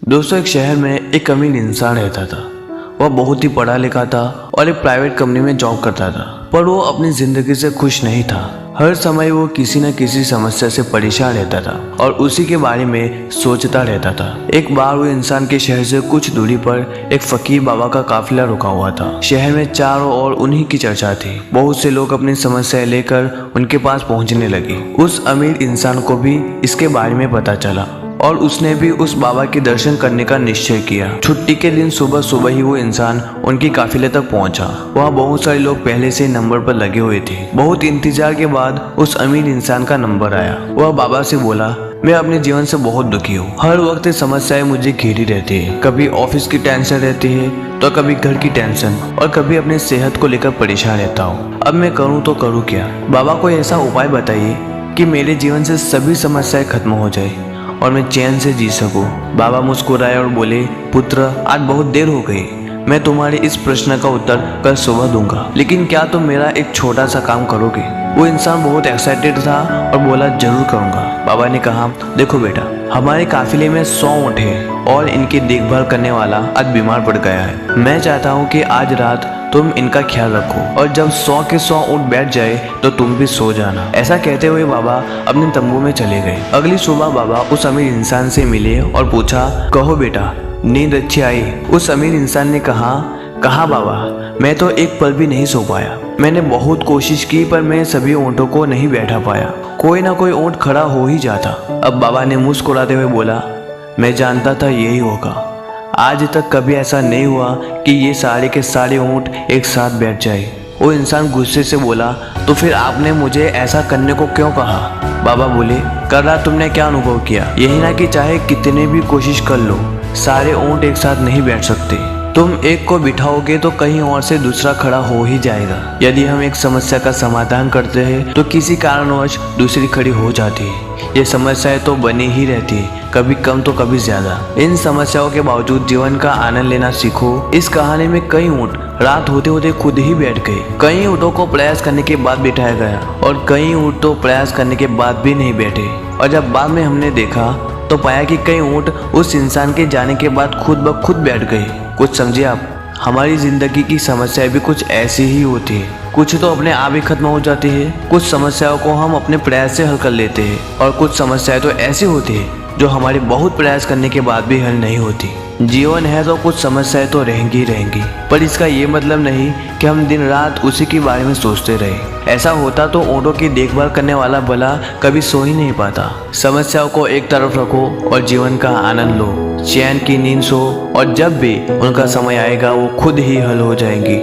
दोस्तों, एक शहर में एक अमीर इंसान रहता था। वह बहुत ही पढ़ा लिखा था और एक प्राइवेट कंपनी में जॉब करता था, पर वो अपनी जिंदगी से खुश नहीं था। हर समय वो किसी न किसी समस्या से परेशान रहता था और उसी के बारे में सोचता रहता था। एक बार वो इंसान के शहर से कुछ दूरी पर एक फकीर बाबा का काफिला रुका हुआ था। शहर में चारों ओर उन्हीं की चर्चा थी। बहुत से लोग अपनी समस्याएं लेकर उनके पास पहुंचने लगे। उस अमीर इंसान को भी इसके बारे में पता चला और उसने भी उस बाबा के दर्शन करने का निश्चय किया। छुट्टी के दिन सुबह सुबह ही वो इंसान उनकी काफिले तक पहुंचा। वहाँ बहुत सारे लोग पहले से नंबर पर लगे हुए थे। बहुत इंतजार के बाद उस अमीर इंसान का नंबर आया। वह बाबा से बोला, मैं अपने जीवन से बहुत दुखी हूँ। हर वक्त समस्याएं मुझे घेरी रहती है। कभी ऑफिस की टेंशन रहती है तो कभी घर की टेंशन और कभी अपनी सेहत को लेकर परेशान रहता हूँ। अब मैं करूँ तो करूँ क्या? बाबा कोई ऐसा उपाय बताइए कि मेरे जीवन से सभी समस्याएं खत्म हो जाए और मैं चैन से जी सकूं। बाबा मुस्कुराए और बोले, पुत्र, आज बहुत देर हो गई। मैं तुम्हारे इस प्रश्न का उत्तर कल सुबह दूंगा, लेकिन क्या तुम मेरा एक छोटा सा काम करोगे? वो इंसान बहुत एक्साइटेड था और बोला, जरूर करूंगा। बाबा ने कहा, देखो बेटा, हमारे काफिले में 100 ऊँट है और इनकी देखभाल करने वाला आज बीमार पड़ गया है। मैं चाहता हूँ कि आज रात तुम इनका ख्याल रखो और जब 100 के 100 ऊँट बैठ जाए तो तुम भी सो जाना। ऐसा कहते हुए बाबा अपने तंबू में चले गए। अगली सुबह बाबा उस अमीर इंसान से मिले और पूछा, कहो बेटा, नींद अच्छी आई? उस अमीर इंसान ने कहा बाबा, मैं तो एक पल भी नहीं सो पाया। मैंने बहुत कोशिश की पर मैं सभी ऊँटों को नहीं बैठा पाया। कोई ना कोई ऊँट खड़ा हो ही जाता। अब बाबा ने मुस्कुराते हुए बोला, मैं जानता था यही होगा। आज तक कभी ऐसा नहीं हुआ कि ये सारे के सारे ऊँट एक साथ बैठ जाए। वो इंसान गुस्से से बोला, तो फिर आपने मुझे ऐसा करने को क्यों कहा? बाबा बोले, कर रहा तुमने क्या अनुभव किया? यही ना कि चाहे कितने भी कोशिश कर लो, सारे ऊँट एक साथ नहीं बैठ सकते। तुम एक को बिठाओगे तो कहीं और से दूसरा खड़ा हो ही जाएगा। यदि हम एक समस्या का समाधान करते हैं तो किसी कारणवश दूसरी खड़ी हो जाती है। ये समस्याएं तो बनी ही रहती है, कभी कम तो कभी ज्यादा। इन समस्याओं के बावजूद जीवन का आनंद लेना सीखो। इस कहानी में कई ऊँट रात होते होते खुद ही बैठ गए। कई ऊँटों को प्रयास करने के बाद बिठाया गया और कई ऊँट तो प्रयास करने के बाद भी नहीं बैठे। और जब बाद में हमने देखा तो पाया कि कई ऊँट उस इंसान के जाने के बाद खुद ब खुद बैठ गए। कुछ समझे आप? हमारी जिंदगी की समस्याएं भी कुछ ऐसी ही होती है। कुछ तो अपने आप ही खत्म हो जाती है, कुछ समस्याओं को हम अपने प्रयास से हल कर लेते हैं और कुछ समस्याएं तो ऐसी होती है जो हमारे बहुत प्रयास करने के बाद भी हल नहीं होती। जीवन है तो कुछ समस्याएं तो रहेंगी रहेंगी, पर इसका ये मतलब नहीं कि हम दिन रात उसी के बारे में सोचते रहे। ऐसा होता तो ऊँटों की देखभाल करने वाला भला कभी सो ही नहीं पाता। समस्याओं को एक तरफ रखो और जीवन का आनंद लो, चैन की नींद सो और जब भी उनका समय आएगा वो खुद ही हल हो जाएंगी।